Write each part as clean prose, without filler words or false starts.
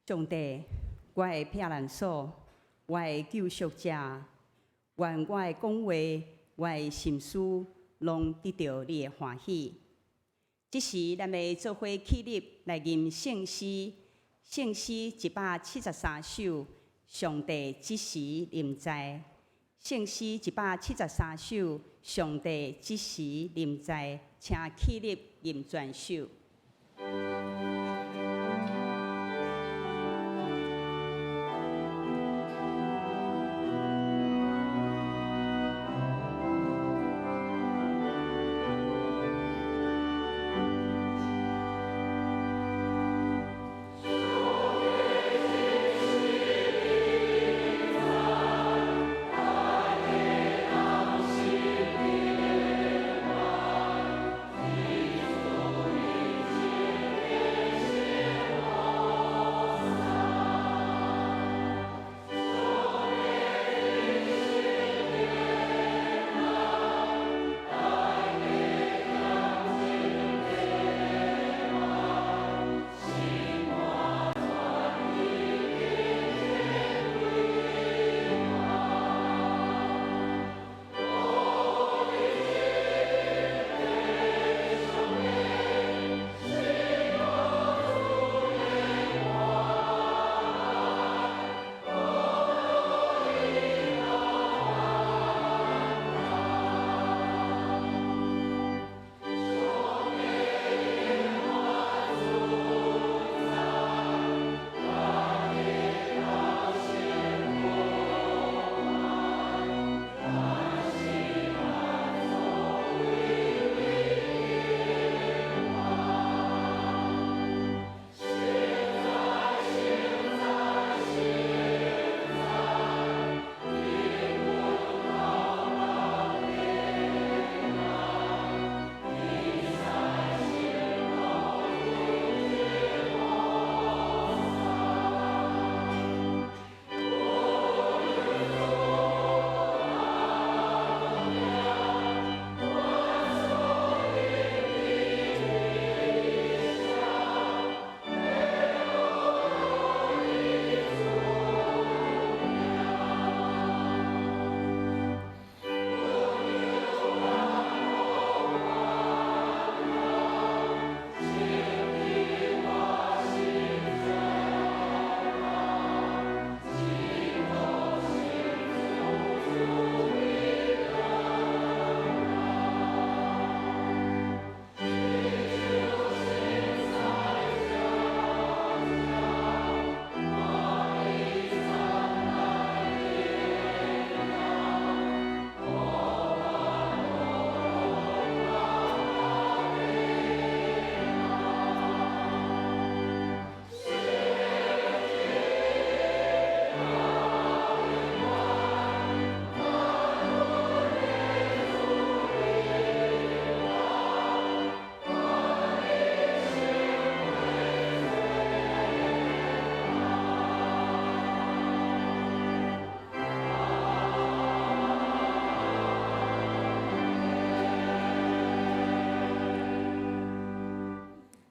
上帝，我的避难所，我的救赎者，愿我的讲话，我的心思，拢得到你的欢喜。这时，咱要做伙起立来吟圣诗，圣诗173首，上帝即时临在。圣诗173首，上帝即时临在，请起立吟全首。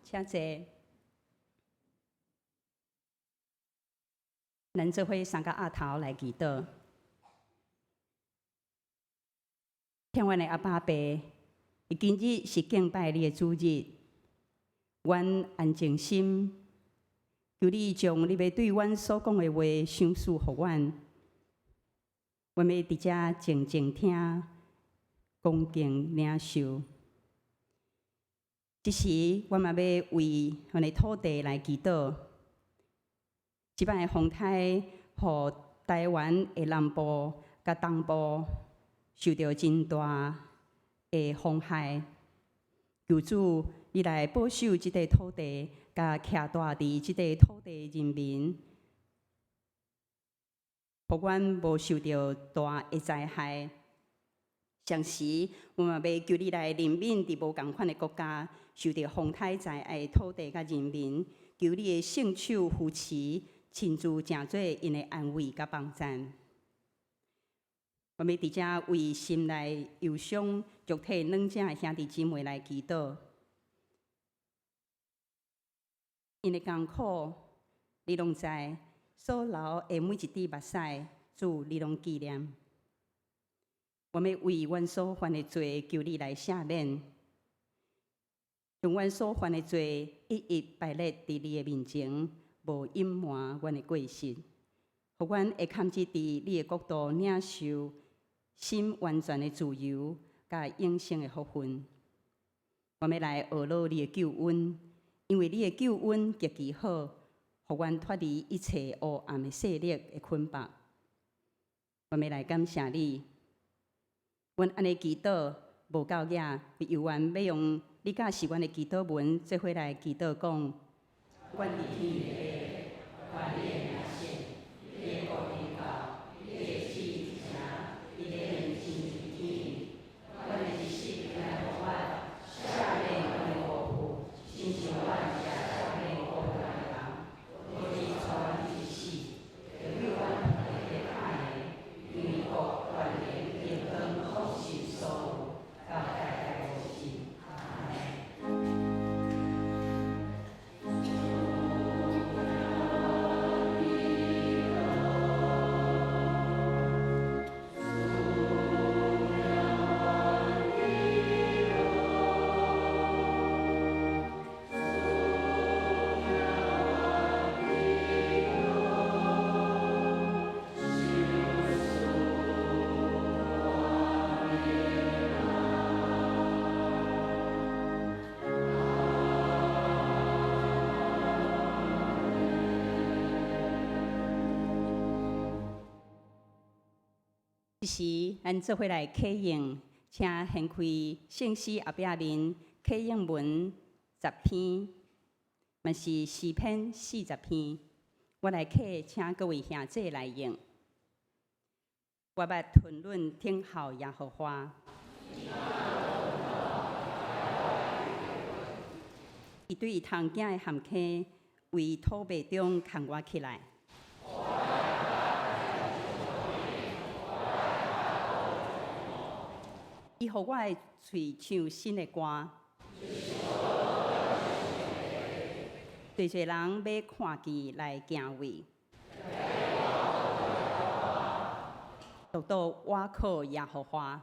请坐，咱做伙三个额头来祈祷。天阮的阿爸爸，今日是敬拜你的主日，阮安静心，求你将你要对阮所讲的话详述给阮，阮要伫遮静静听，恭敬领受。这时，我嘛要为阮的土地来祈祷。即摆的风台，互台湾的南部甲东部受到真大的风害。求主，你来保守即块土地，甲徛大伫即块土地的人民，互阮无受到大的灾害。同时，我嘛要求你来怜悯伫无共款的国家，受到风台灾害的土地甲人民，求你的圣手扶持，亲自成做因的安慰甲帮赞。我要伫遮为心内忧伤、肉体软弱的兄弟姊妹来祈祷，因的艰苦，你拢知，所流的每一滴目屎，主你拢纪念。我们为阮所犯的罪，求你来赦免，将阮所犯的罪一一摆列伫你的面前，无隐瞒阮的过失，互阮会堪指伫你的国度领受心完全的自由，甲永生的福分。我们来学习你的救恩，因为你的救恩极其好，互阮脱离一切黑暗的势力的捆绑。我们来感谢你。阮安尼祈祷无够野，犹原要用你教示阮的祈祷文做伙来祈祷讲。阮伫天的父，愿你的名显，你的国临到，你的旨意成，你的愿行伫天。阮的日食应来互阮，赦免阮的过负，亲像阮也赦免过负咱的人。无你带阮去死，就叫阮不会害的，因为国、权力、荣光、福是所有，到代代无尽。阿门。这时，咱做伙来启用，请掀开圣诗后壁面启用文10篇，嘛是诗篇40篇。我来启，请各位兄姐来用。我捌吞论听候耶和华，伊对窗囝的含坑，为土地中扛我起来。伊互我的喙唱新的歌，侪侪人要看见来敬畏。独独我靠耶和华，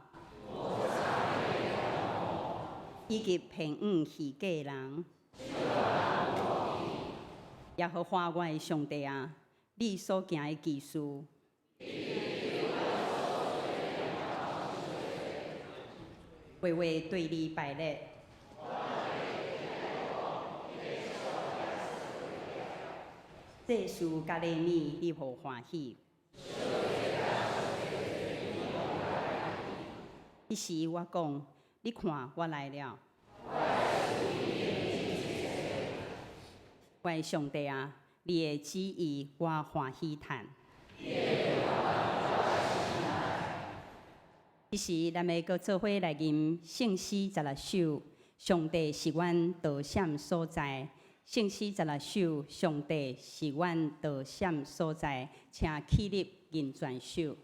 以及平安虚假的人。耶和华我的上帝啊，你所行的奇事，月月对你摆列。这事甲礼物，你互欢喜。迄时我讲，你看我来了。我的上帝啊，你的旨意我欢喜谈。这时，咱要搁做伙来吟圣诗16首。上帝是阮道闪所在，圣诗16首。上帝是阮道闪所在，请起立吟全首。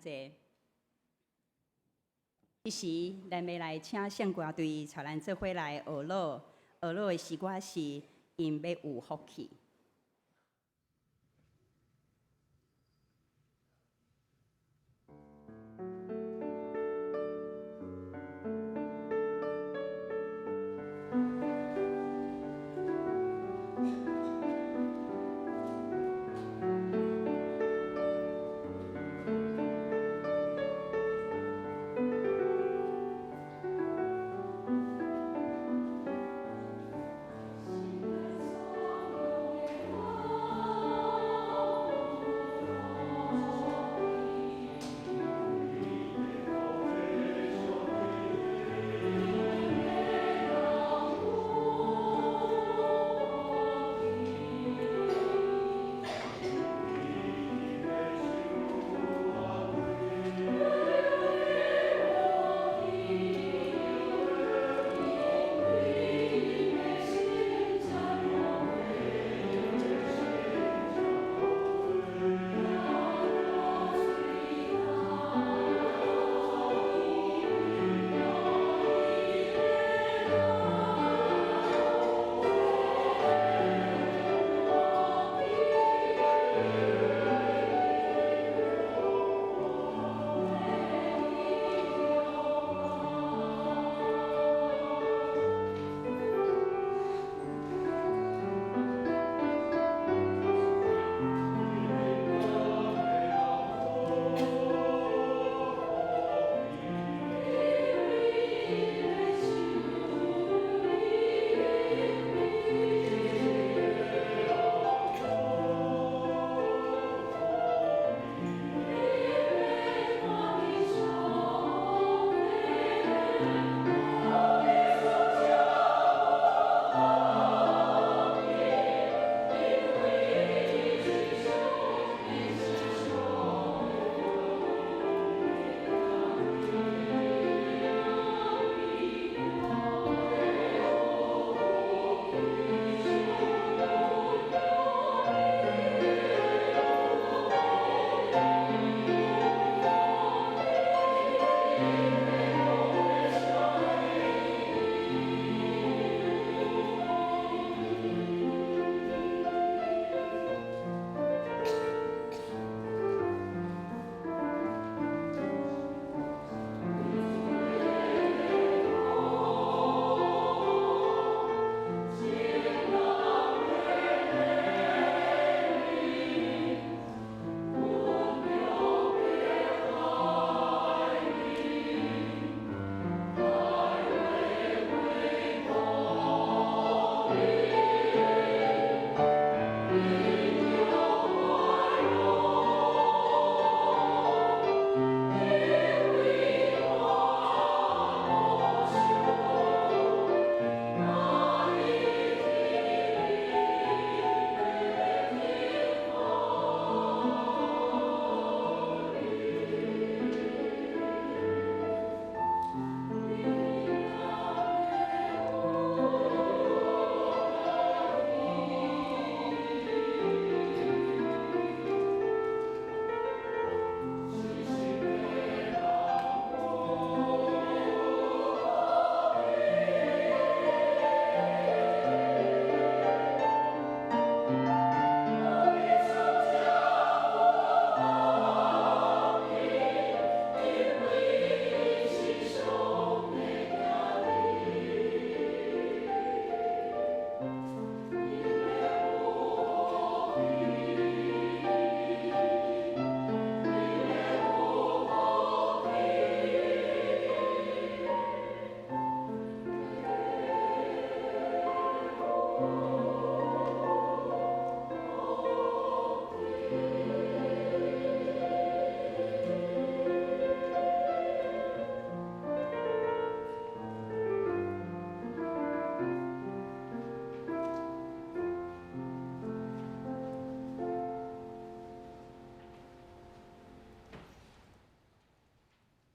济。即时，咱要来请圣歌队带咱做伙来学乐。学乐的诗歌是因要有福气。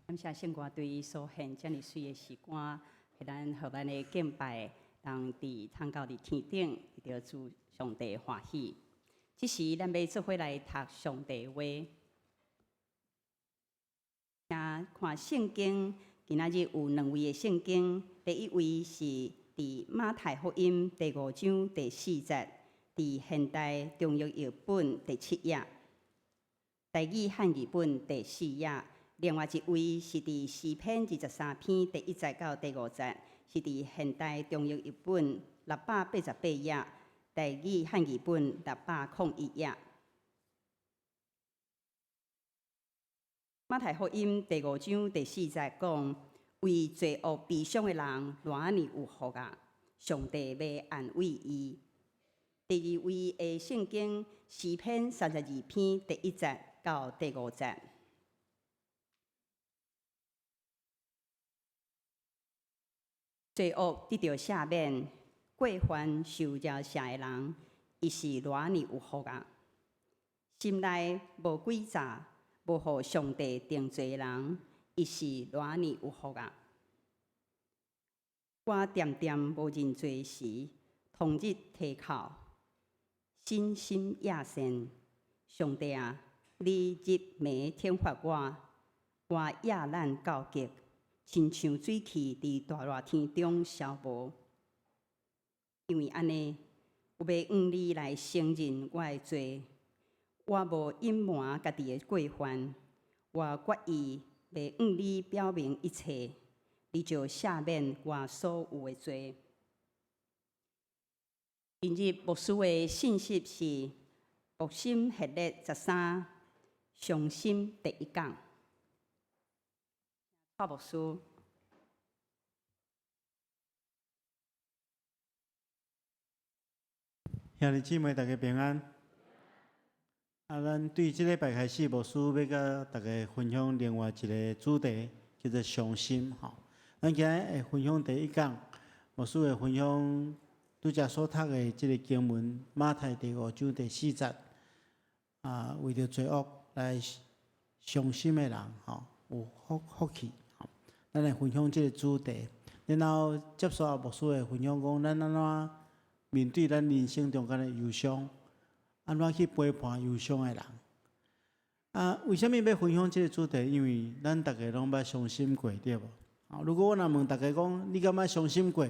感谢圣歌队所献遮尔水的诗歌，互咱的敬拜，当伫通到伫天顶，得主上帝欢喜。即时咱要做伙来读上帝话。看圣经，今仔日有2位的圣经，第一位是伫马太福音第5章第4节，伫现代中译译本第7页，台语汉语本第4页。另外一位是伫诗篇23篇第1节到第5节，是伫现代中译译本688页，台语汉语本601页。马太福音第5章第4节讲：为罪恶悲伤的人，偌尼有福啊！上帝要安慰伊。第二位的圣经诗篇32篇第1节到第5节。罪恶得到赦免，过犯受饶赦的人，伊是偌尼有福啊！心内无诡诈，无互上帝定罪的人，伊是偌尼有福啊！我点点无认罪时，同日提口，心心亚善。上帝啊，你日暝天发我夜难告急，亲像水汽伫大热天中消无。因为安尼，有要用你来承认我的罪。我无隐瞒家己的过犯，我决意要向你表明一切，你就赦免我所有的罪。今日牧师的信息是复兴系列13，伤心第1讲。蔡牧师。兄弟姊妹，大家平安。咱对即礼拜开始，牧师要甲大家分享另外一个主题，叫做伤心。咱今日会分享第1讲，牧师会分享拄则所读的即个经文，马太第5章第4节。为着罪恶来伤心的人，有福气。咱来分享即个主题，然后接续牧师会分享讲，咱安怎面对咱人生中间的忧伤。安怎去陪伴忧伤的人？为什么要分享这个主题？因为咱大家拢捌伤心过，对无？如果我若问大家讲，你敢捌伤心过？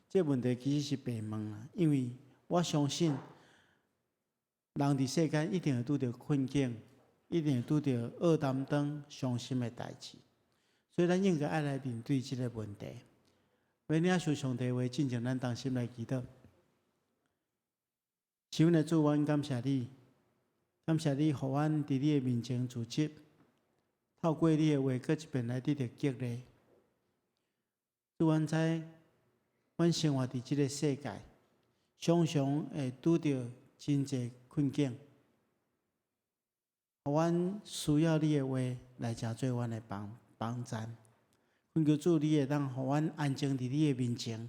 这个问题其实是白问啦。因为我相信，人伫世间一定会拄着困境，一定会拄着恶担当、伤心的代志。所以咱应该爱来面对这个问题。要领受上帝话，进前咱同心来祈祷。求的主，阮感谢你，感谢你，互阮伫你的面前自执，透过你的话，搁一遍来得到激励。主，阮知，阮生活伫即个世界，常常会拄着真侪困境，互阮需要你的话来成做阮的帮站。恳求主，你会当互阮安静伫你的面前，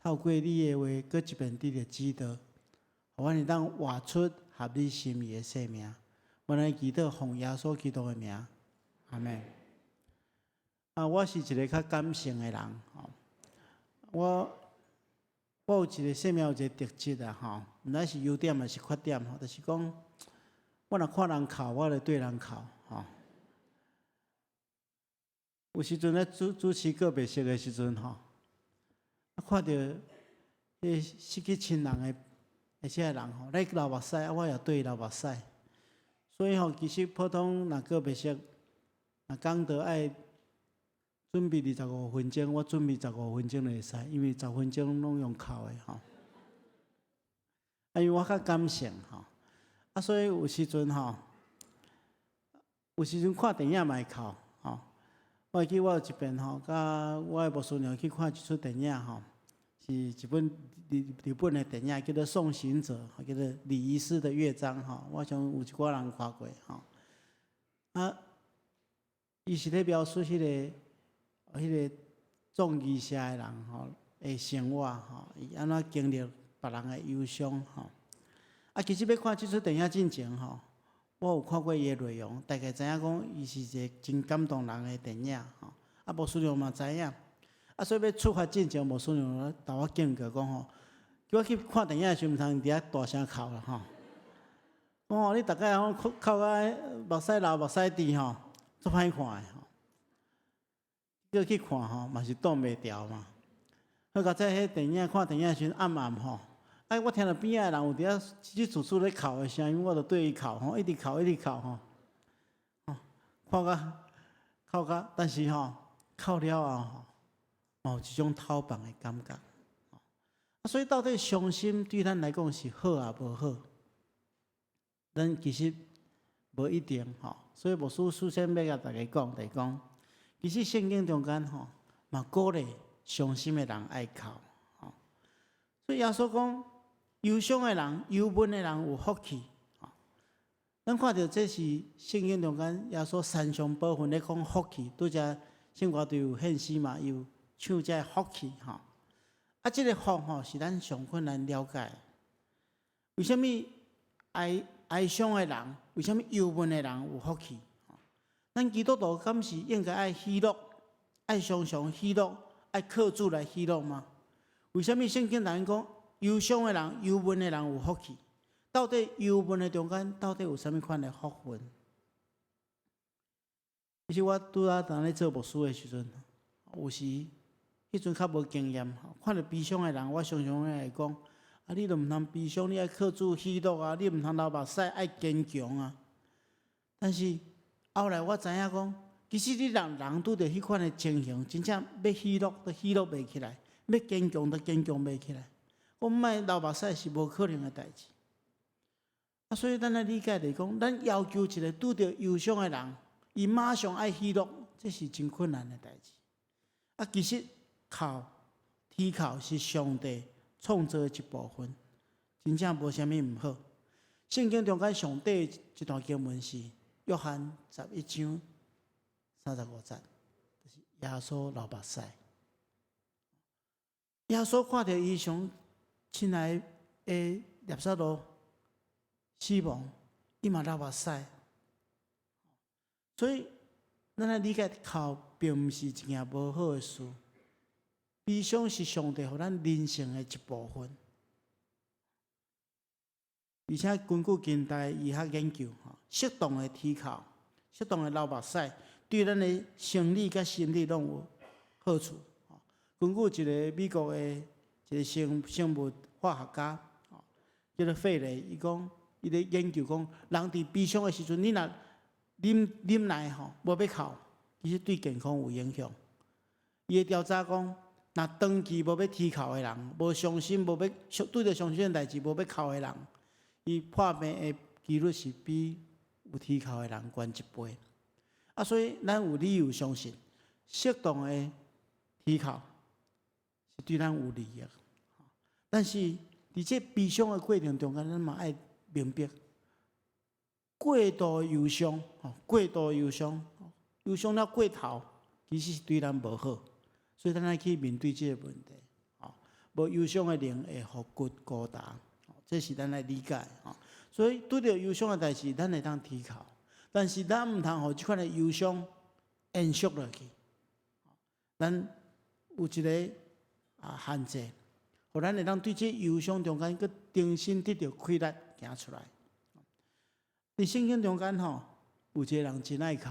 透过你的话，搁一遍得到指导。阮会当活出合你心意的生命，阮来祈祷奉耶稣基督的名，阿门。我是一个较感性的人，我有一个生命有一个特质啊，毋知是优点还是缺点，就是讲，我若看人哭，我就对人哭，有时阵咧主持个别式的时阵，看到失去亲人的。而且人你流目屎，我也对流目屎，所以其实普通若个别式，若讲到爱准备25分钟，我准备15分钟就会使，因为10分钟拢用哭的因为我较感性所以有时阵有时阵看电影嘛会哭我会记我有一遍甲我的牧师娘去看一出电影是一本日本的电影，叫做《送行者》，叫做李医师的乐章我想有一寡人看过伊是咧描述迄个葬仪社的人的生活伊安怎经历别人的忧伤其实要看这出电影之前我有看过伊的内容，大概知影讲伊是一个真感动人的电影牧师娘嘛知影。所以要出发之前，牧师娘甲我警告讲叫我去看电影的时候，毋通伫遐大声哭啦讲你大概哭到目屎流目屎滴足歹看的叫去看吼，嘛是挡袂牢嘛。好，到在迄电影看电影时暗暗吼，我听到边仔人有伫遐叽叽楚楚咧哭的声音，我就对伊哭吼，一直哭一直哭吼，哭到，但是吼哭了后吼，有一种透放的感觉。所以到底伤心对咱来讲是好啊无好？咱其实无一定吼。所以牧师首先要甲大家讲，就是讲，其实圣经中间吼嘛鼓励伤心的人爱哭。所以耶稣讲，忧伤的人、忧闷的人有福气。咱看到这是圣经中间耶稣三上部分咧讲福气，拄则圣歌队有献诗嘛，有唱这福气吼。这个福吼是咱上困难了解。为什么哀伤的人，为什么忧闷的人有福气？咱基督徒敢是应该爱喜乐，爱常常喜乐，爱靠主来喜乐吗？为什么圣经人讲忧伤的人、忧闷的人有福气？到底忧闷的中间，到底有啥物款的福分？其实我拄仔当咧做牧师的时阵，有时迄阵较无经验，看到悲伤的人，我常常会讲：你都毋通悲伤，你爱靠主喜乐啊！你毋通流目屎，爱坚强啊！但是后来我知影讲，其实你人拄着迄款的情形，真正要喜乐都喜乐袂起来，要坚强都坚强袂起来。我毋爱流目屎是无可能的代志。所以咱来理解就是讲，咱要求一个拄着忧伤的人，伊马上爱喜乐，这是真困难的代志。其实啼哭是上帝创造的一部分，真正无啥物毋好。圣经中间上帝一段经文是约翰11章35节，就是耶稣流目屎。耶稣看到伊上亲爱的拿撒勒死亡，伊嘛流目屎。所以，咱来理解哭并毋是一件无好的事。悲伤是上帝予咱人生的一部分，而且根据近代医学研究，适当的啼哭、适当的流目屎，对咱的生理甲心理拢有好处。根据一个美国的一个生物化学家，叫做费雷，伊讲，伊咧研究讲，人伫悲伤的时阵，你若啉奶无要哭，其实对健康有影响。伊的调查讲，若长期无要啼哭的人，无伤心，无要对着伤心的代志无要哭的人，伊破病的几率是比有啼哭的人悬1倍。所以咱有理由相信，适当的啼哭是对咱有利益。但是伫这悲伤的过程中间，咱嘛爱明白，过度忧伤，过度忧伤，忧伤了过头，其实是对咱无好。所以咱爱去面对这个问题。无忧伤的灵会互骨孤单，这是咱来理解。所以拄着忧伤的代志，咱会当啼哭，但是咱毋通互即款的忧伤延续落去。咱有一个限制，互咱会当对这忧伤中间，佮重新得到开力行出来。伫圣经中间有一个人真爱哭。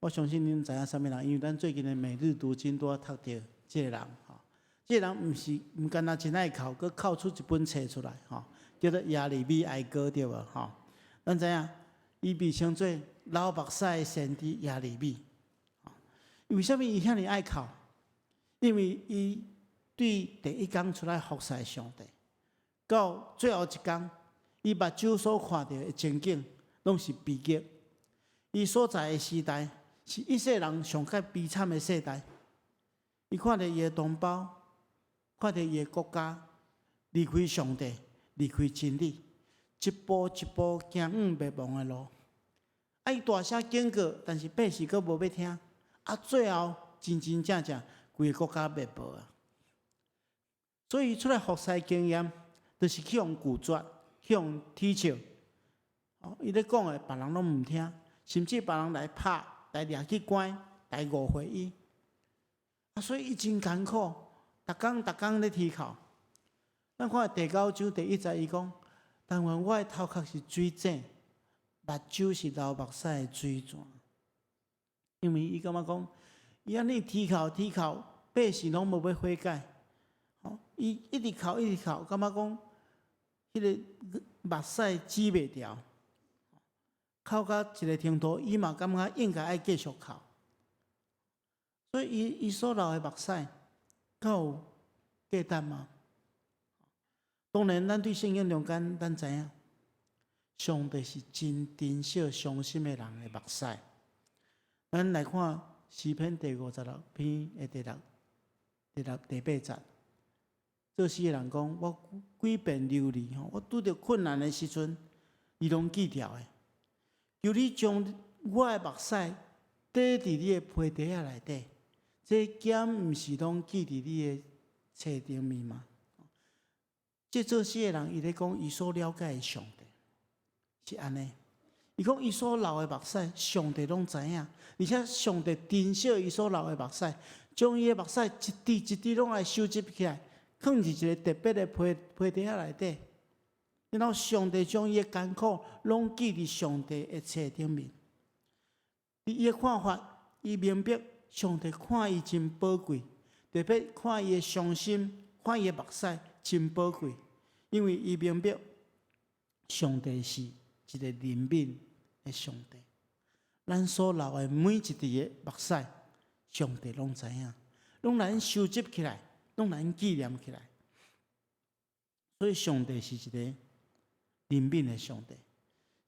我相信恁知影啥物人，因为咱最近的每日读经都读到这个人。这个人毋干那真爱哭，佮哭出一本册出来，叫做《耶利米哀歌》，对无？咱知影，伊被称作流目屎的先知耶利米。为什么伊遐尼爱哭？因为伊对第一天出来服侍上帝，到最后一天，伊目睭所看到的情景，拢是悲剧。伊所在的时代，是一世人上较悲惨的世代。伊看到伊的同胞，看到伊的国家离开上帝，离开真理，一步一步行灭亡的路。伊大声警告，但是百姓佫无要听。最后真真正正规个国家灭亡啊！所以出来服侍经验，就是去用拒绝，去用踢笑。伊咧讲的，别人拢毋听。甚至别人来拍、来掠去关、来误会伊，所以伊真艰苦，逐工咧啼哭。咱看第9章第1节，伊讲：但愿我的头壳是水井，目睭是流目屎的水泉。因为伊感觉讲，伊安尼啼哭，百姓拢无要悔改，伊一直哭，感觉讲，迄个目屎止袂掉，哭到一个程度，伊嘛感觉应该爱继续哭，所以伊所流的目屎，敢有价值吗？当然，咱对圣经中间，咱知影，上帝是真珍惜伤心的人的目屎。咱来看诗篇第56篇的第8节，作诗的人讲：我几遍流离吼，我拄着困难的时阵，伊拢记牢的。求你将我的目屎滴伫你的皮底仔内底，这剑毋是拢记伫你的册顶面吗？这作诗的人，伊咧讲伊所了解的上帝是安尼。伊讲伊所流的目屎，上帝拢知影，而且上帝珍惜伊所流的目屎，将伊的目屎一滴一滴拢来收集起来，放伫一个特别的皮底仔内底。然后上帝将伊的艰苦拢记伫上帝的册顶面。伊的看法，伊明白上帝看伊真宝贵，特别看伊的伤心，看伊的目屎真宝贵，因为伊明白上帝是一个怜悯的上帝。咱所流的每一滴的目屎，上帝拢知影，拢咱收集起来，拢咱纪念起来。所以上帝是一个怜悯的上帝，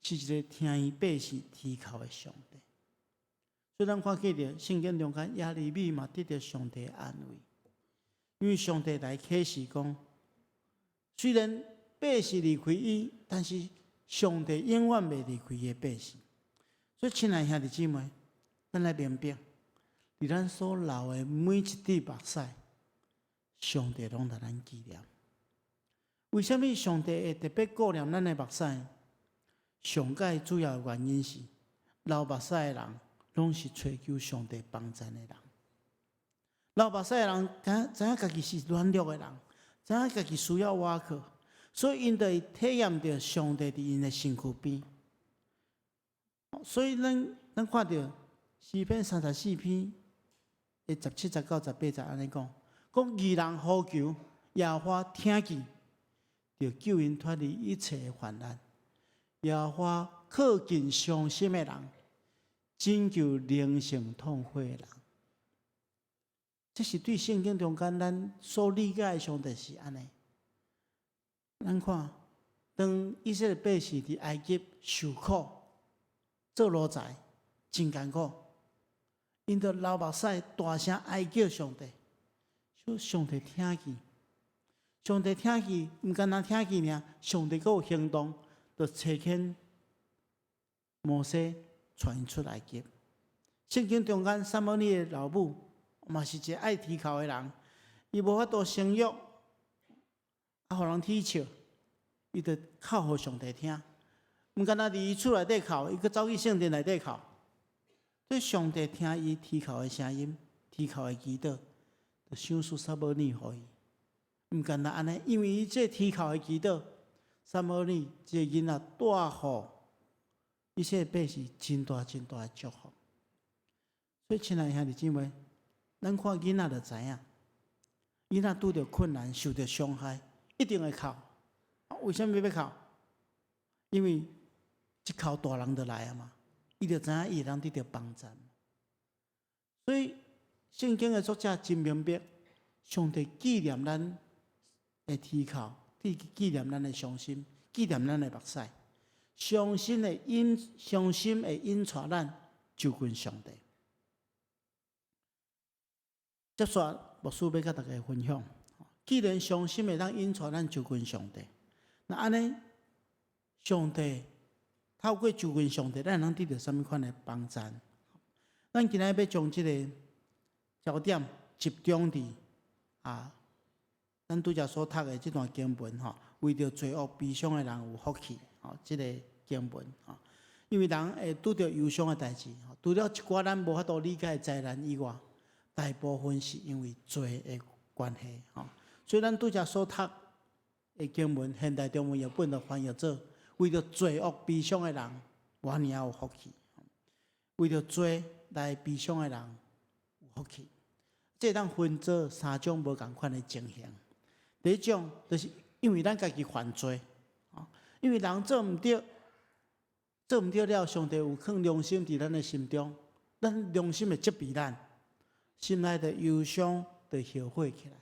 是一个听伊百姓啼哭的上帝。所以咱看见着圣经中间耶利米嘛得到上帝的安慰，因为上帝来启示讲，虽然百姓离开伊，但是上帝永远袂离开伊的百姓。所以亲爱兄弟姊妹，咱来明白，伫咱所流的每一滴目屎，上帝拢来咱纪念。为什么上帝会特别顾念咱的目屎？上界主要的原因是，流目屎的人拢是追求上帝帮助的人。流目屎的人知影家己是软弱的人，知影家己需要倚靠，所以因就会体验到上帝伫因的身躯边。所以咱看到诗篇34篇的17节到18节安尼讲，义人呼求耶和华听见，就救因脱离一切的患难。耶和华靠近伤心的人，拯救灵性痛悔的人。这是对圣经中间咱所理解的上帝是安尼。咱看，当以色列百姓伫埃及受苦，做奴才真艰苦，因着流目屎大声哀叫上帝，所以上帝听见。上帝听见，毋单单听见尔，上帝阁有行动，就差遣摩西传出埃及。圣经中间撒母耳的老母嘛是一个爱啼哭的人，伊无法度生育，互人啼笑，伊就哭互上帝听。毋单单伫伊厝内底哭，伊阁走去圣殿内底哭。所以上帝听伊啼哭的声音，啼哭的祈祷，就赏赐撒母耳互伊。毋简单安尼，因为伊这啼哭的祈祷，撒母耳这个囡仔带互一切百姓真大的祝福。所以亲爱的兄弟姊妹，咱看囡仔就知影，囡仔拄着困难、受着伤害，一定会哭。为什么要哭？因为一哭大人就来啊嘛，伊就知影伊会当得到帮助。所以圣经的作者真明白，上帝纪念咱的啼哭，纪念咱的伤心，纪念咱的目屎。伤心会引带咱就近上帝。接续牧师要甲大家分享，既然伤心会当引带咱就近上帝，那安尼上帝透过就近上帝，咱能得到什么款的帮助？咱今日要将这个焦点集中伫咱拄则所读的这段经文为着罪恶悲伤的人有福气这个经文因为人会拄着忧伤的代志除了一寡咱无法度理解的灾难以外，大部分是因为罪的关系所以咱拄则所读的经文，现代中文译本就翻译做为着罪恶悲伤的人，我尔有福气。为着罪来悲伤的人有福气。这当分做3种无同款的情形。第一种就是因为咱家己犯罪，因为人做毋对了，上帝有放良心伫咱的心中，咱良心会责备咱，心内的忧伤就后悔起来。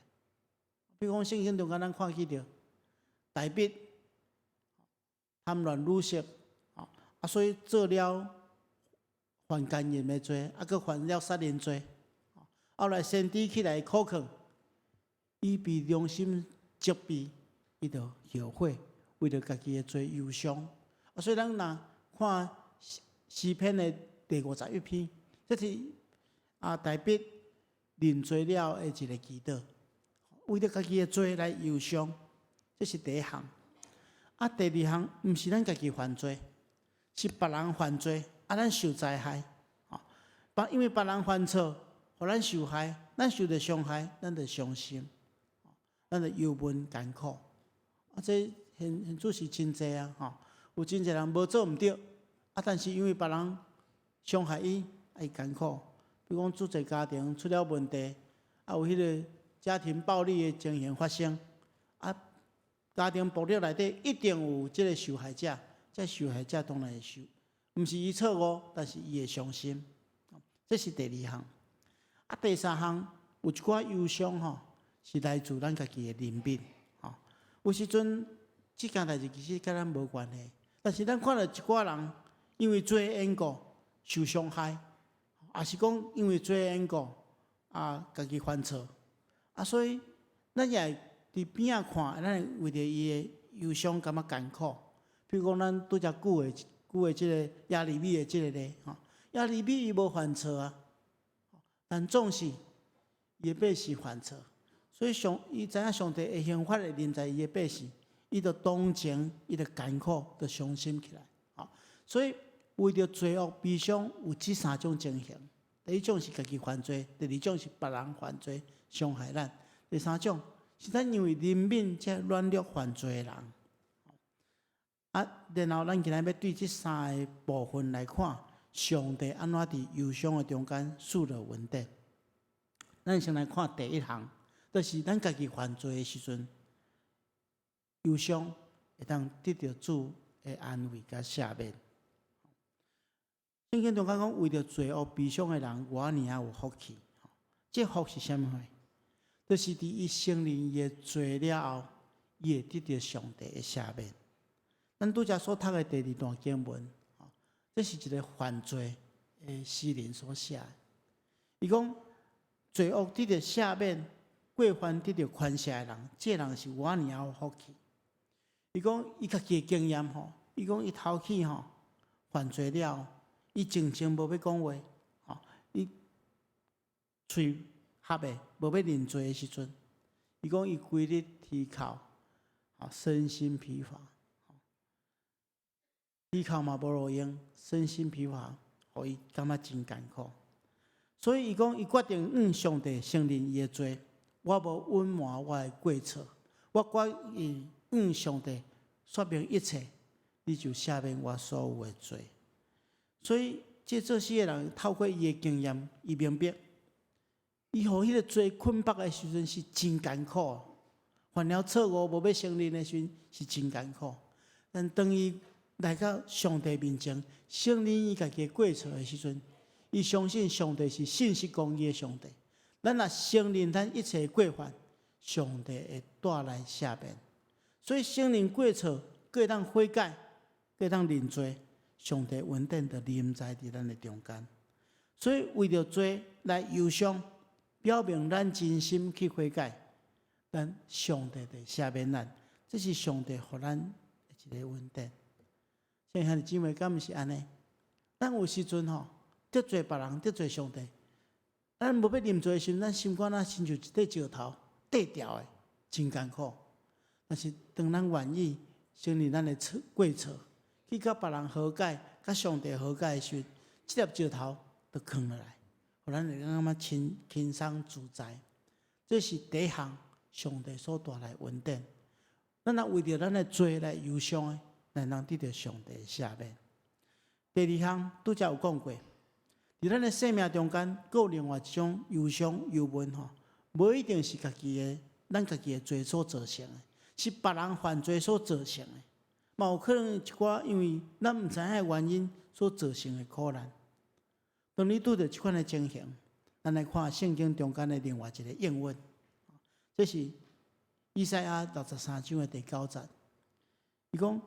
比如讲圣经中间咱看见着大卫贪恋女色，所以做了犯奸淫的罪，佮犯了杀人罪。后来先知起来苦劝，伊被良心责备，伊就后悔，为着家己的罪忧伤。所以咱若看诗篇的第51篇，这是大卫认罪了的一个祈祷，为着家己的罪来忧伤，这是第一项。第二项，毋是咱家己犯罪，是别人犯罪，咱受灾害。因为别人犯错，互咱受害，咱受着伤害，咱就伤心，咱就忧闷艰苦。这现主是真济啊！有真济人无做毋对，但是因为别人伤害伊，伊艰苦。比如讲，做侪家庭出了问题，有迄个家庭暴力的情形发生，家庭暴力内底一定有即个受害者，这受害者当然会受，毋是伊错误，但是伊会伤心。这是第二项。第三项有一寡忧伤是来自咱家己的人品。有时阵这件代志其实跟咱无关系，但是咱看到一寡人因为罪缘故受伤害，也是讲因为罪缘故家己犯错，所以咱也会伫边仔看，咱会为着伊的忧伤感觉艰苦。比如讲，咱拄则举的即个亚利米的即个例，亚利米伊无犯错但总是伊的百姓犯错。所以伊知影上帝的刑罚会临在伊的百姓，伊就同情，伊就艰苦，就伤心起来。所以为着罪恶悲伤，有这3种情形。第一种是家己犯罪，第二种是别人犯罪伤害咱，第三种是咱因为人品才软弱犯罪的人。然后咱今日要对这3个部分来看，上帝安怎伫忧伤的中间赐了稳定。咱先来看第一项。就是咱家己犯罪的时阵，忧伤会当得到主的安慰甲赦免。圣经中讲，为着罪恶悲伤的人，我尔有福气。这福是啥物货？就是伫伊承认伊的罪了后，伊会得到上帝的赦免。咱拄则所读的第2段经文，这是一个犯罪的诗人所写的。伊讲罪恶得到赦免。过犯得到宽赦的人，这人是我尔有福气。伊讲伊家己的经验伊讲伊头起犯罪了，伊静静无要讲话，伊嘴合的无要认罪的时阵，伊讲伊规日啼哭，身心疲乏，啼哭嘛无路用，身心疲乏，互伊感觉真艰苦。所以伊讲伊决定上帝承认伊的罪。我无隐瞒我的过错，我决意上帝说明一切，你就赦免我所有的罪。所以，这做事的人透过伊的经验，伊明白，伊互迄个罪捆绑的时阵是真艰苦，犯了错误无要承认的时阵是真艰苦。但当伊来到上帝面前，承认伊家己的过错的时阵，伊相信上帝是信实公义的上帝。咱若承认咱一切过犯，上帝会带来赦免。所以承认过错，过当悔改，过当认罪，上帝稳定地临在伫咱的中间。所以为着罪来忧伤，表明咱真心去悔改，咱上帝就赦免咱。这是上帝予咱的一个稳定。亲爱的姊妹，敢毋是安尼？咱有时阵得罪别人，得罪上帝。咱无要认罪的时阵，咱心肝亲像一块石头块掉的，真艰苦。但是当咱愿意承认咱的过错，去甲别人和解，甲上帝和解的时阵，这粒石头就放落来，互咱会感觉轻松自在。这是第一项，上帝所带来稳定。咱若为着咱的罪来忧伤的，咱能得到上帝的赦免。第二项拄则有讲过，伫咱的生命中间，佫有另外一种忧伤、忧闷吼，无一定是咱家己的罪所造成的，是别人犯罪所造成的。嘛有可能一寡因为咱毋知影的原因所造成的苦难。当你拄着即款的情形，咱来看圣经中间的另外一个应允，这是以赛亚63章的第9节。伊讲：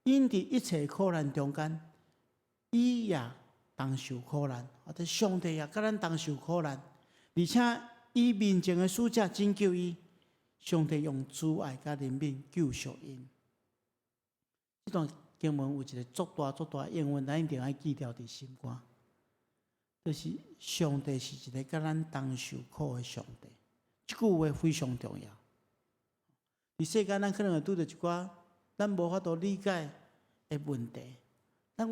因伫一切苦难中间，伊也当受苦难，或者上帝也甲咱当受苦难，而且伊面前的使者拯救伊，上帝用慈爱甲怜悯救赎因。这段经文有一个足大的应允，咱一定要记牢伫心肝，就是上帝是一个甲咱当受苦的上帝。这句话非常重要。伫世间，咱可能会拄着一寡咱无法度理解的问题，咱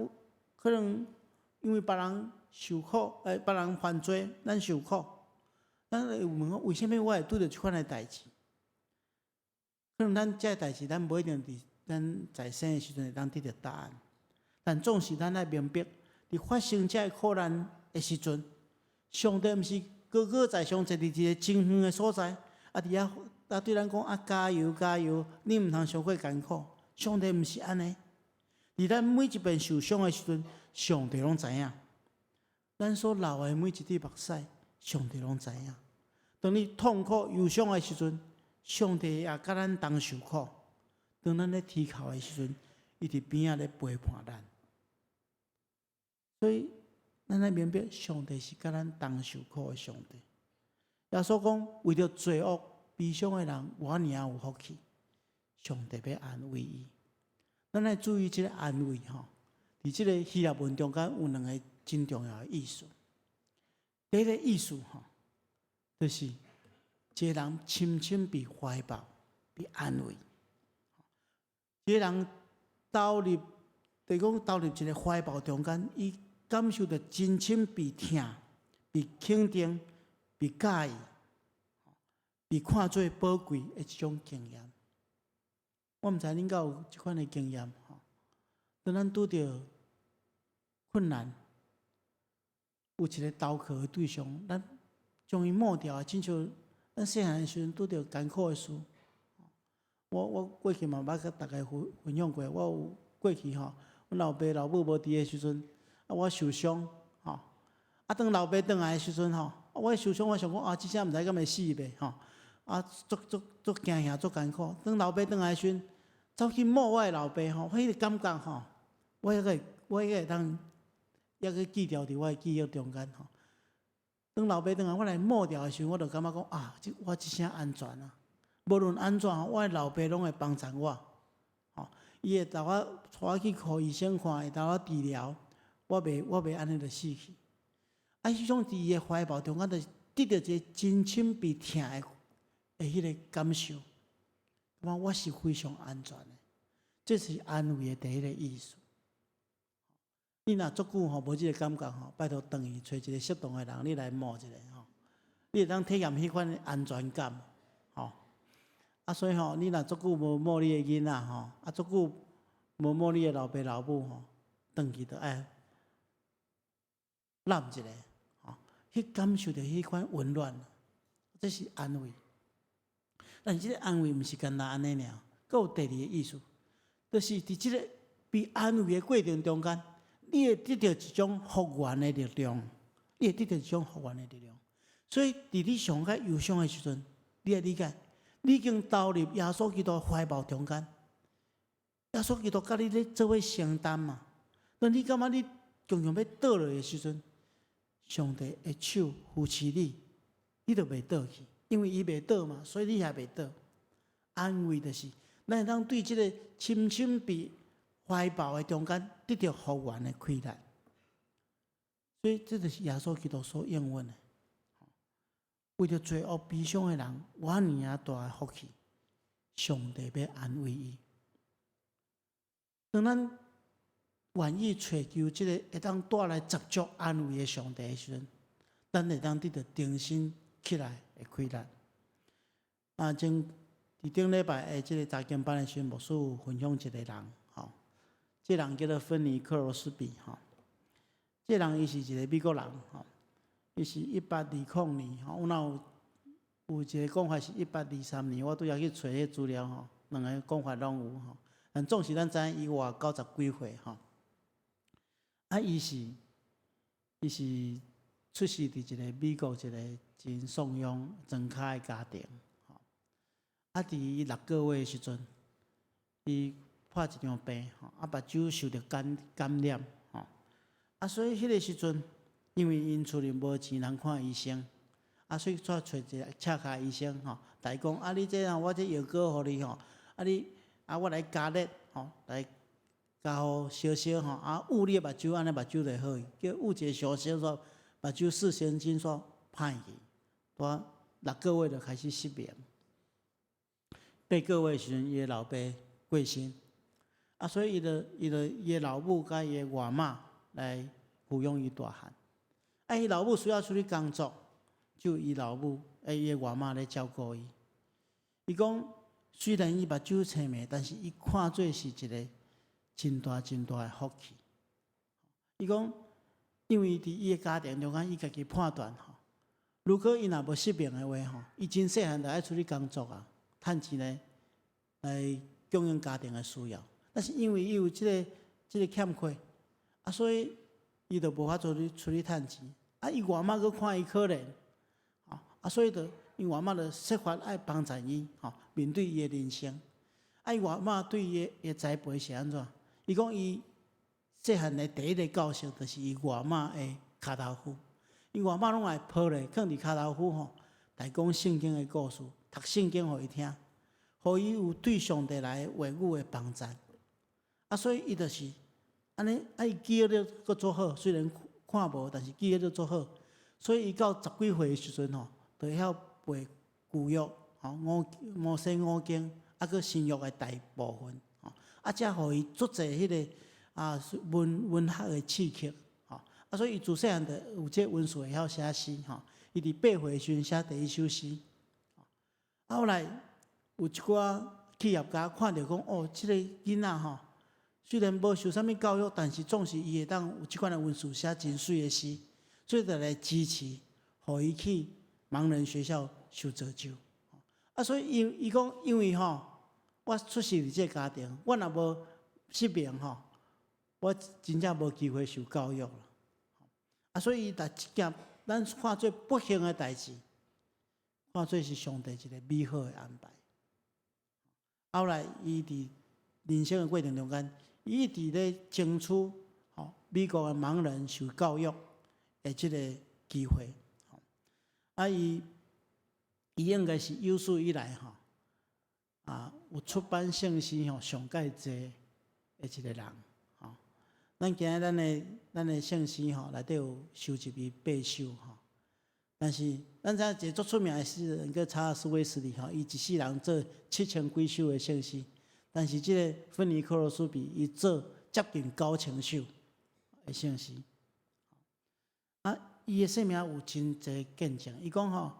可能因为别人受苦，别人犯罪，咱受苦，咱会问讲为什么我会拄着这款的代志？可能咱这代志，咱无一定伫咱在生的时阵会当得到答案，但总是咱爱明白，伫发生这苦难的时阵，上帝毋是高高在上坐伫一个真远的所在，伫遐对咱讲加油加油，你毋通伤过艰苦。上帝毋是安尼，伫咱每一遍受伤的时阵，上帝拢知影。咱所流的每一滴目屎，上帝拢知影。当你痛苦忧伤的时阵，上帝也甲咱同受苦。当咱咧啼哭的时阵，伊伫边仔咧陪伴咱。所以，咱来明白，上帝是甲咱同受苦的上帝。耶稣讲，为着罪恶悲伤的人，我尔有福气。上帝要安慰伊，咱来注意这个安慰吼。伫这个希腊文中间有2个真重要的意思。第一个意思吼，就是一个人深深被怀抱、被安慰。一个人投入一个怀抱中间，伊感受到真深被疼、被肯定、被介意、被看作宝贵的一种经验。我毋知恁敢有即款的经验吼？当咱拄着困难，有一个投靠的对象，咱将伊抹掉，亲像咱细汉的时阵拄着艰苦的事。我过去嘛捌甲大家分享过，我有过去吼，阮老爸老母无伫的时阵，我受伤吼，当老爸转来的时阵吼，我受伤，我想讲即声毋知敢会死袂吼，足惊吓，足艰苦。当老爸转来的时阵，走去摸我的老爸吼，迄个感觉吼，我迄个会当，还去记牢伫我的记忆中间吼。当老爸转来，我来摸掉的时候，我就感觉讲我即声安全啊。无论安怎，我的老爸拢会帮衬我，吼，伊会带我带我去看医生看，会带我治疗，我袂安尼就死去。迄种伫伊的怀抱中间，就得到一个真深被疼的迄个感受。我是非常安全的，这是安慰的第一个意思。你若足久无这个感觉拜托转去找一个适当的人，你来摸一下你会当体验迄款安全感所以你若足久无摸你的囡仔足久无摸你的老爸老母转去就爱揽一下去感受到迄款温暖，这是安慰。但是这个安慰毋是简单安尼尔，佫有第二个意思，就是伫这个被安慰的过程中间，你会得到一种复原的力量，所以伫你上较忧伤的时阵，你要理解，你已经投入耶稣基督怀抱中间，耶稣基督甲你咧做伙承担嘛。当你感觉你常常要倒落的时阵，上帝的手扶持你，你就袂倒去。因为伊袂倒嘛，所以你也袂倒。安慰就是，咱会当对这个深深被怀抱的中间得到复原的快乐。所以这就是耶稣基督所应允的。为着罪恶悲伤的人，我尔大的福气，上帝要安慰伊。当咱愿意寻求这个会当带来十足安慰的上帝的时阵，咱会当得到重新起来的快乐。伫顶礼拜的这个查经班的时阵，牧师有分享一个人，这人叫做芬尼克罗斯比这人伊是一个美国人吼，伊是1820年吼，我若有一个讲法是1823年，我拄要去找迄资料吼，两个讲法拢有吼。但总是咱知影伊活90几岁吼。啊，伊是出世伫一个美国一个真颂扬庄脚的家庭吼。啊，伫伊6个月的时阵，伊破一场病吼，啊，目睭受着感染吼。啊，所以迄个时阵，因为因厝里无钱通看医生，啊，所以再找一个赤脚医生吼，来讲啊，你这我这药膏互你吼，啊你啊我来加热吼，来加好烧烧吼，啊捂你的目睭，安尼目睭就好去，叫捂一个小小说，目睭视神经煞歹去，我6个月就开始失明，8个月时阵伊的老爸过身，啊，所以伊的老母甲伊的外妈来抚养伊大汉。啊，伊老母需要出去工作，就伊老母伊的外妈来照顾伊。伊讲，虽然伊目睭青眉，但是伊看做是一个真大的福气。伊讲，因为伫伊的家庭中间，伊家己判断吼，如果伊若无失明的话吼，伊真细汉就爱出去工作啊，趁钱来供应家庭的需要。但是因为伊有这个欠缺，啊，所以伊就无法出去趁钱。啊，伊外妈佫看伊可怜，啊，所以就伊外妈就设法爱帮助伊，面对伊的人生。啊，伊外妈对伊的栽培是安怎？伊讲伊细汉的第一个教授，就是伊外妈的骹头夫。伊外妈拢爱抱咧，放伫骹头夫吼，来讲圣经的故事，读圣经互伊听，互伊有对上帝来话语的帮助。啊，所以伊就是安尼，啊，伊记忆力佫做好，虽然看无，但是记忆力做好。所以伊到10几岁的时阵吼，就会晓背旧约，摩西五经，啊，佫新约的大部分，啊，才互伊足侪迄个文学的刺激，啊，所以伊自细汉就有这文字会晓写诗，伊伫8岁时阵写第一首诗，啊，后来有一寡企业家看到讲，哦，这个囡仔吼。虽然无受啥物教育，但是总是伊会当有即款的文字写真水的诗，所以就来支持，互伊去盲人学校受造就。啊，所以伊讲，因为吼，我出世伫这个家庭，我若无失明吼，我真正无机会受教育了。啊，所以逐一件咱看做不幸的代志，看做是上帝一个美好的安排。后来伊伫人生的过程中间。伊一直咧争取美国的盲人受教育的即个机会，啊，伊应该是有史以来有出版圣诗上介济的一个人，咱今日咱的圣诗内底有收集于8首，但是咱知影一个足出名的诗人叫查尔斯·威斯利，伊一世人做7000几首的圣诗。但是这个芬尼克罗斯比伊做接近9000首的圣诗，啊，伊的生命有真侪见证。伊讲吼，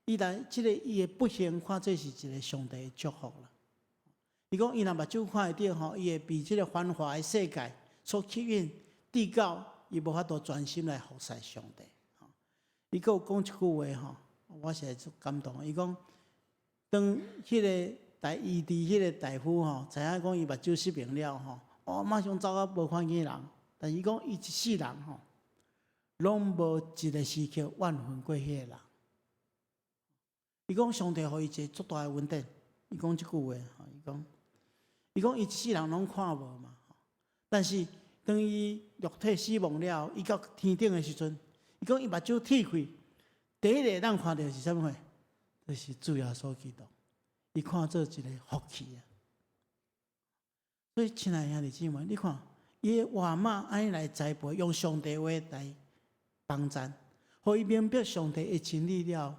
伊来这个伊的不幸看做是一个上帝的祝福啦。伊讲伊若目睭看会到吼，伊会被这个繁华的世界所吸引，直到伊无法度专心来服侍上帝。伊佫有讲一句话吼，我实在足感动。伊讲，当迄个。医治迄个大夫吼，知影讲伊目睭失明了吼，哦，马上走到无看见人。但是伊讲伊一世人吼，拢无一个时刻怨恨过迄个人。伊讲上帝互伊一个足大的稳定。伊讲即句话吼，伊讲伊一世人拢看无嘛，但是当伊肉体死亡了，伊到天顶的时阵，伊讲伊目睭铁开，第一个咱看到是啥物货？就是主耶稣基督。伊看做一个福气啊！所以，亲爱的兄弟姊妹，你看，伊的外妈安尼来栽培，用上帝话来帮助，互伊明白上帝的真理了，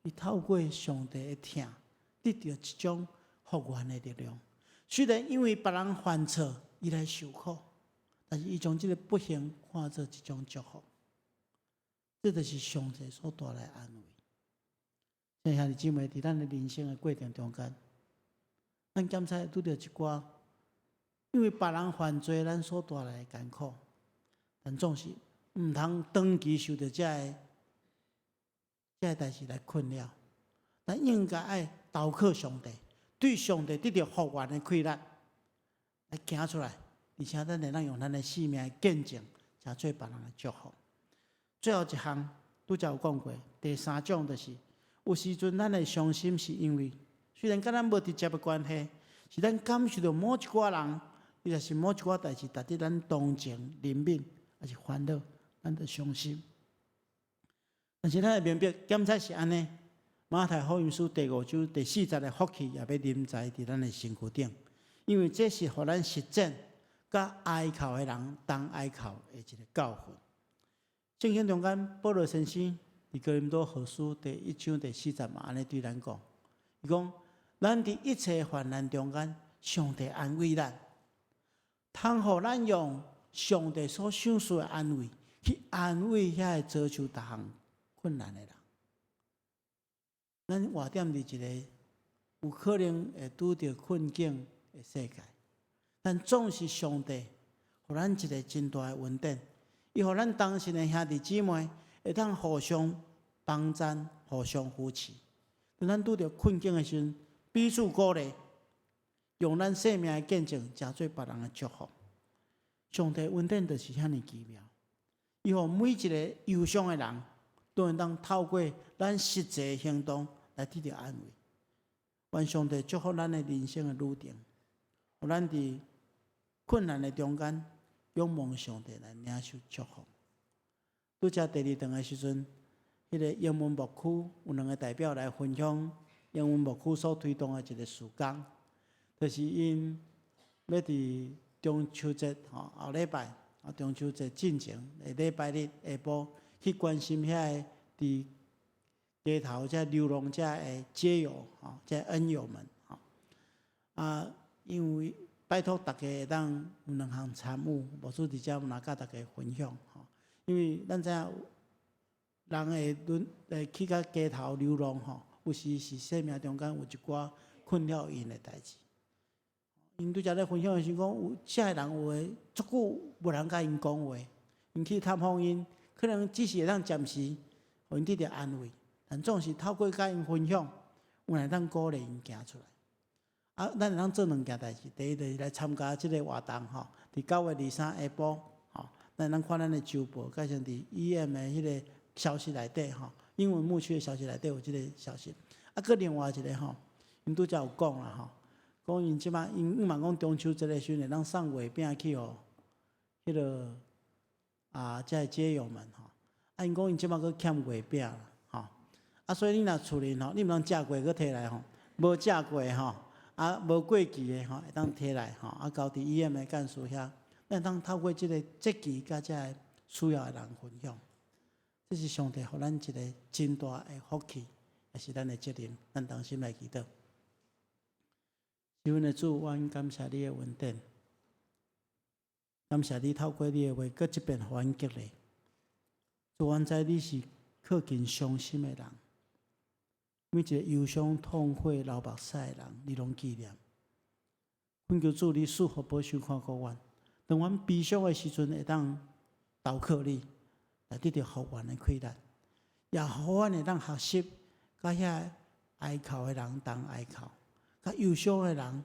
伊透过上帝的听，得到一种复原的力量。虽然因为别人犯错，伊来受苦，但是伊将这个不幸看作一种祝福，这就是上帝所带来安慰。兄弟姊妹，伫咱的人生的过程中间，咱检查拄到一寡，因为别人犯罪，咱所带来的艰苦，但总是毋通长期受到这代志来困扰。咱应该爱投靠上帝，对上帝得到福源的气力来行出来，而且咱会当用咱的生命见证，才做别人的祝福。最后一项，拄则有讲过，第三种就是有时阵咱的伤心是因为虽然跟咱无直接的关系，是咱感受到某一寡人，伊若是某一寡代志，值得咱同情、怜悯，还是烦恼，咱就伤心。但是咱会明白，检测是安尼。马太福音书第5章第40个福气也要临在伫咱的身躯顶，因为这是互咱实践甲哀哭的人同哀哭的一个教训。圣经中间，保罗先生伫哥林多后书第1章第40嘛，安尼对咱讲，伊讲：咱伫一切患难中间，上帝安慰咱，通互咱用上帝所赏赐的安慰去安慰遐个遭受各项困难的人。咱活踮伫一个有可能会拄着困境的世界，但总是上帝互咱一个真大的恩典，伊互咱同心的兄弟姊妹会当互相帮赞、互相扶持。当咱拄着困境的时阵，彼此鼓励，用咱生命的见证，成做别人的祝福。上帝恩典就是遐尼奇妙，伊互每一个忧伤的人都会当透过咱实际的行动来得到安慰。愿上帝祝福咱的人生的路程，互咱伫困难的中间，仰望上帝来领受祝福。拄则第2堂的时阵，迄个英文牧区有2个代表来分享英文牧区所推动的一个事工，就是因要伫中秋节后礼拜中秋节进前的礼拜日下晡去关心遐个伫街头这流浪者的街友这恩友们因为拜托大家会当有2项参与，无错伫遮有甲大家分享因为咱知影人会去到街头流浪有时是生命中间有一寡困扰因的代志。因拄则咧分享的时讲，有遮个人有诶足久无人甲因讲话，因去探访因，可能只是会当暂时互因得到安慰，但总是透过甲因分享，有会当鼓励因行出来。咱会当做2件代志，第一就是来参加即个活动伫9月23下晡咱会当看咱的周报，加上伫 EM 的迄个消息内底英文牧区的消息内底有即个消息。搁另外一个因拄则有讲啦讲因即摆因嘛讲中秋节的时阵会当送月饼去互迄个遮街友们因讲因即摆搁欠月饼啦所以你若厝里你毋通食过搁摕来无食过无过期的会当摕来交伫EM的干事遐，咱当透过即个节期甲遮个需要的人分享。这是上帝互咱一个真大的福气，也是咱的责任。咱同心来祈祷。亲爱的主，阮感谢你的恩典，感谢你透过你的话，搁一遍互阮激励。主，阮知你是靠近伤心的人，每一个忧伤、痛悔、流目屎的人，你拢纪念。恳求主，你赐福保守看顾阮，当阮悲伤的时阵，会当投靠你，来得到福源的气力，也互阮会当学习，甲遐哀哭的人同哀哭。甲忧伤的人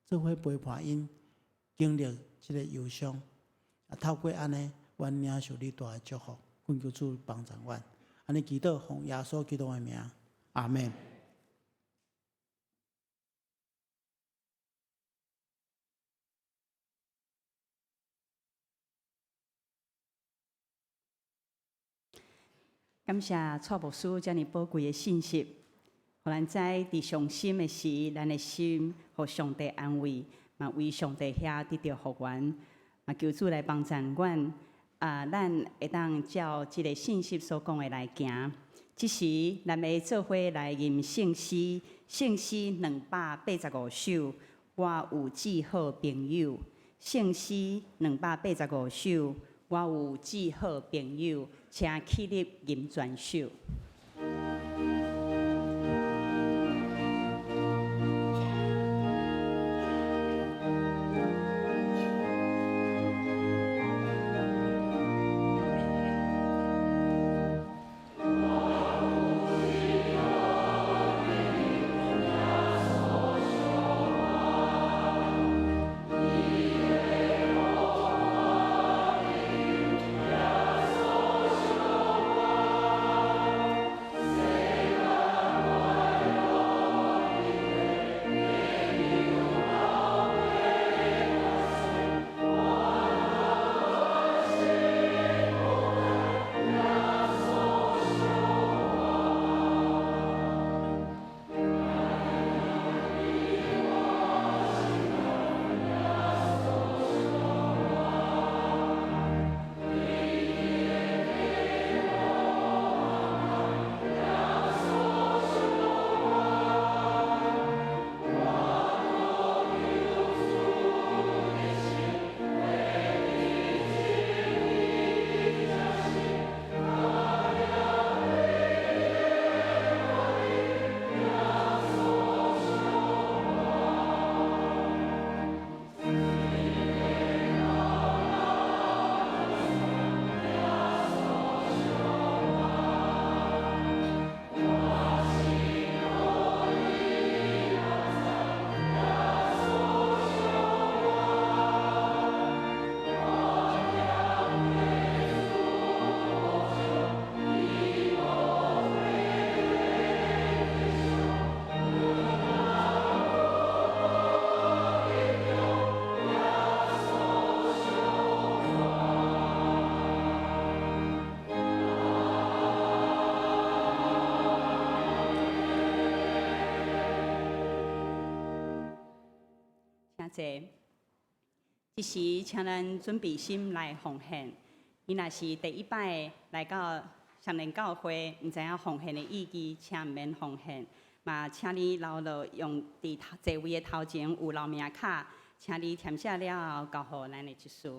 做伙陪伴因经历这个忧伤，透过安尼，阮领受你大的祝福。恳求主帮助阮，安尼祈祷奉耶稣基督的名，阿门。感谢蔡牧师遮尔宝贵的信息。互咱知伫伤心的时，咱的心互上帝安慰，嘛为上帝遐得到福源，嘛求主来帮助阮。咱会当照即个信息所讲的来行。即时，咱要做伙来吟圣诗，圣诗285首，我有志好朋友。圣诗285首，我有志好朋友，请起立吟全首。请坐。这时，请咱准备心来奉献。伊若是第一摆来到上人教会，毋知影奉献的意义，请毋免奉献。嘛，请你留落用伫座位的头前有留名卡，请你填写了后交互咱的执事。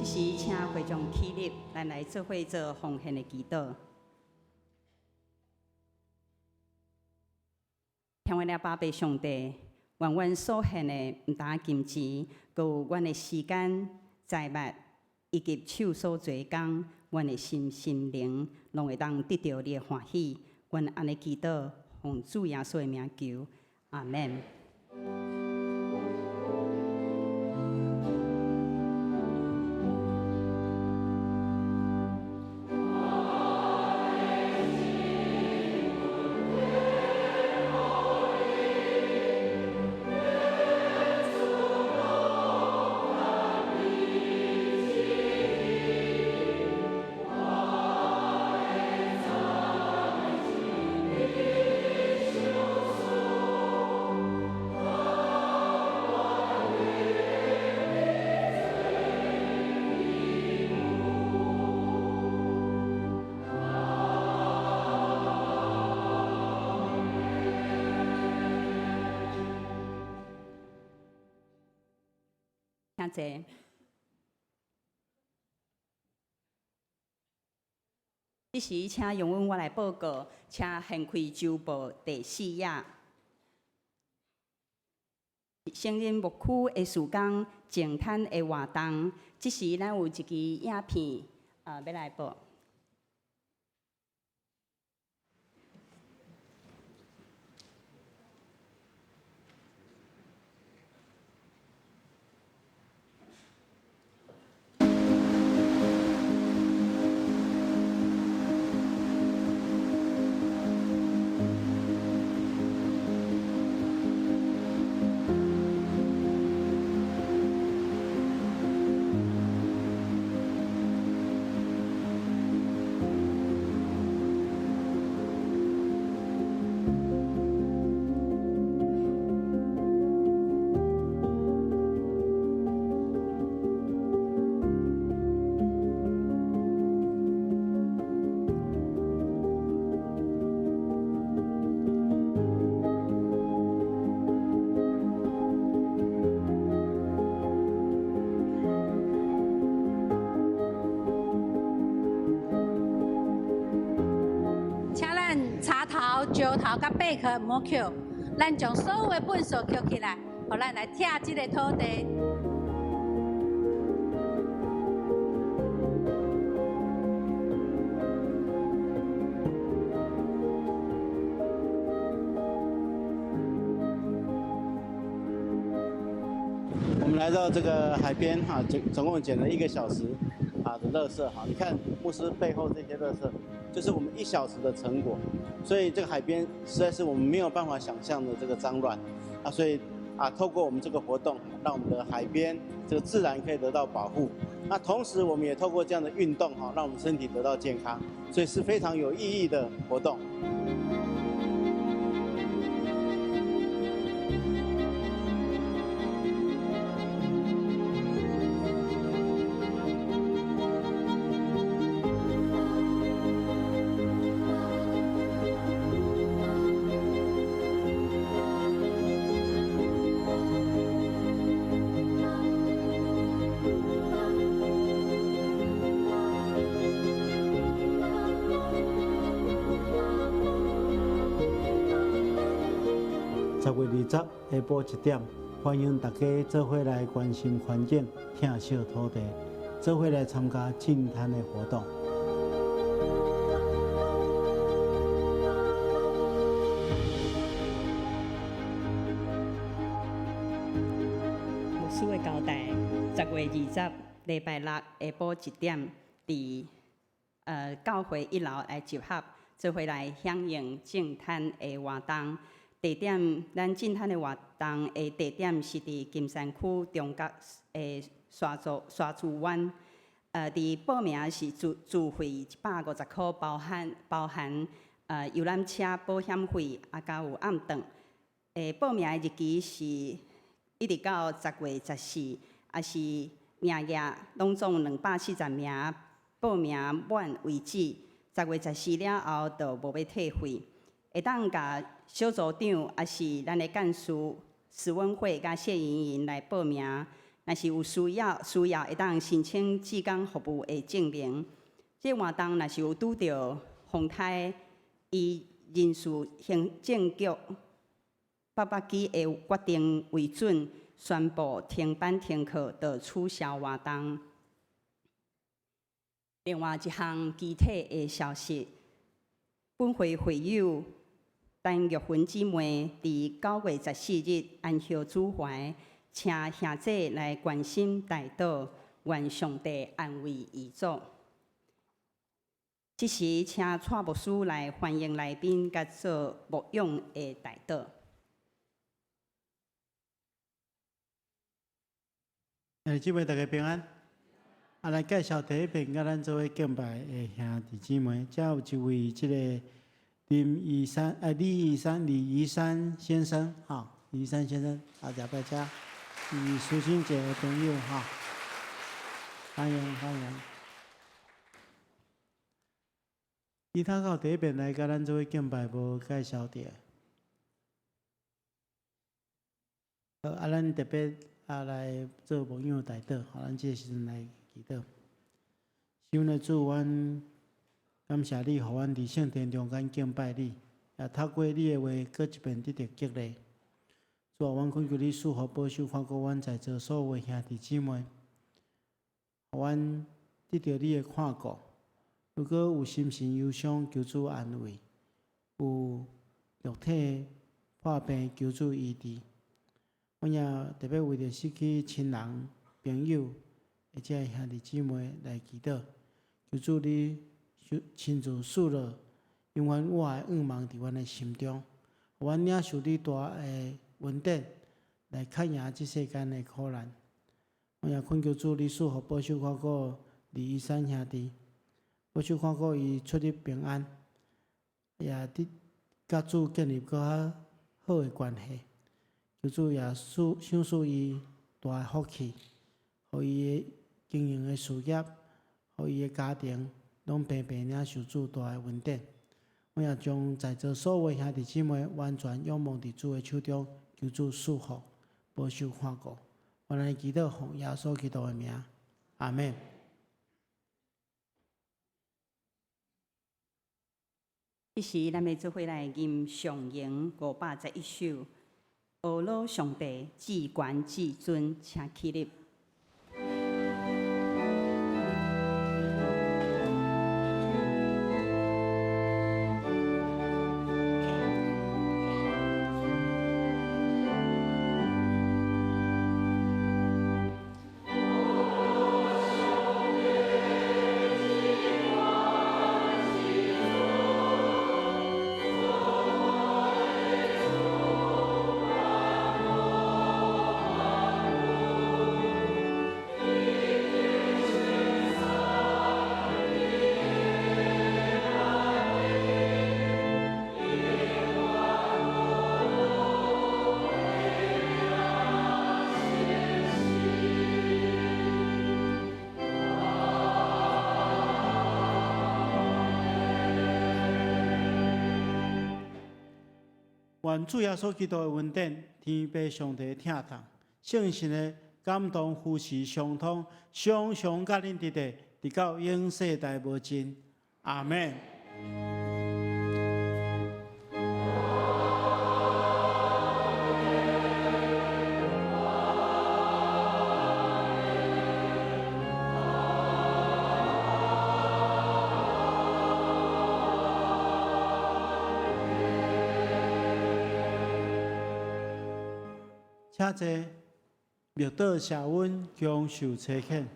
这时，请会众起立，咱来做伙做奉献的祈祷。听我了，巴爸上帝，愿阮所献的毋单金钱，阁有阮的时间、财物，以及手所做工，阮的心灵，拢会当得到你的欢喜。阮安尼祈祷，奉主耶稣的名求，阿门。请坐。这时，请容阮我来报告，请掀开周报第4页。成人牧区的事工，净滩的活动。这时，咱有一支影片，要来播。石头甲贝壳唔好捡，咱将所有的粪扫捡起来，互咱来拆这个土地。我们来到这个海边哈，总共捡了1个小时的垃圾哈。你看牧师背后这些垃圾，就是我们1小时的成果。所以这个海边实在是我们没有办法想象的这个脏乱所以透过我们这个活动，让我们的海边这个自然可以得到保护。那同时我们也透过这样的运动让我们身体得到健康，所以是非常有意义的活动。10月20下晡1点，欢迎大家做伙来关心环境、疼惜土地，做伙来参加净滩的活动。牧师的交代：10月20礼拜六下晡1点，伫教会1楼来集合，做伙来响应净滩的活动。地点，咱净滩的活动的地点是伫金山区中角的沙珠湾。伫报名是自费150块，包含游览车保险费，甲有暗顿。报名的日期是一直到10月14，也是名额拢总240名，报名满为止。10月14了后，就无要退费。会当甲小组长，也是咱的干事史文慧甲谢莹莹来报名。若是有需要会当申请志工服务的证明。这活动若是有拄到风台，以人事行政局800支的决定为准，宣布停班停课，就取消活动。另外一项具体的消息，本会会友陈玉芬姊妹伫9月14日安息主怀，请兄姐来关心代祷，愿上帝安慰遗族。这时，请蔡牧师来欢迎来宾，甲做牧养的代祷。姊妹大家平安。来介绍第一遍，甲咱做伙敬拜的兄弟姊妹，遮有一位李义山先生，李义山先生，大家拜遮，是苏新姐的朋友，欢迎。其他到第一遍来甲咱做伙敬拜，无介绍着。咱特别来做牧养代祷，咱这个时阵来祈祷。想来主，阮感谢你，互阮伫圣殿中间敬拜你，也透过你的话，搁一遍得到激励。主啊，阮恳求你赐福保守看顾阮在座所有的兄弟姊妹，互阮得到你的看顾。如果有心神忧伤，求主安慰；有肉体破病，求主医治。阮也特别为着失去亲人、朋友，或者兄弟姊妹来祈祷，求主你亲自赐落永远活的愿望伫阮的心中，互阮领受你大的恩典，来克赢即世间的苦难。我也恳求主你赐福保守看顾李义山兄弟，保守看顾伊出入平安，也甲主建立搁较好的关系。求主也赏赐伊大的福气，互伊的经营的事业，互伊的家庭，拢平平领受主大的恩典。我也将在座所有兄弟姊妹完全仰望伫主的手中，求主赐福，保守看顾。我来祈祷奉耶稣基督的名，阿门。这时，咱要做伙来吟上言511首，阿罗上帝至权至尊，请起立。愿主耶稣基督的恩典、天父上帝听从、圣神的感动、扶持相通，常常甲恁伫地，直到永世代无尽。阿门。请坐，默祷谢恩，将受差遣。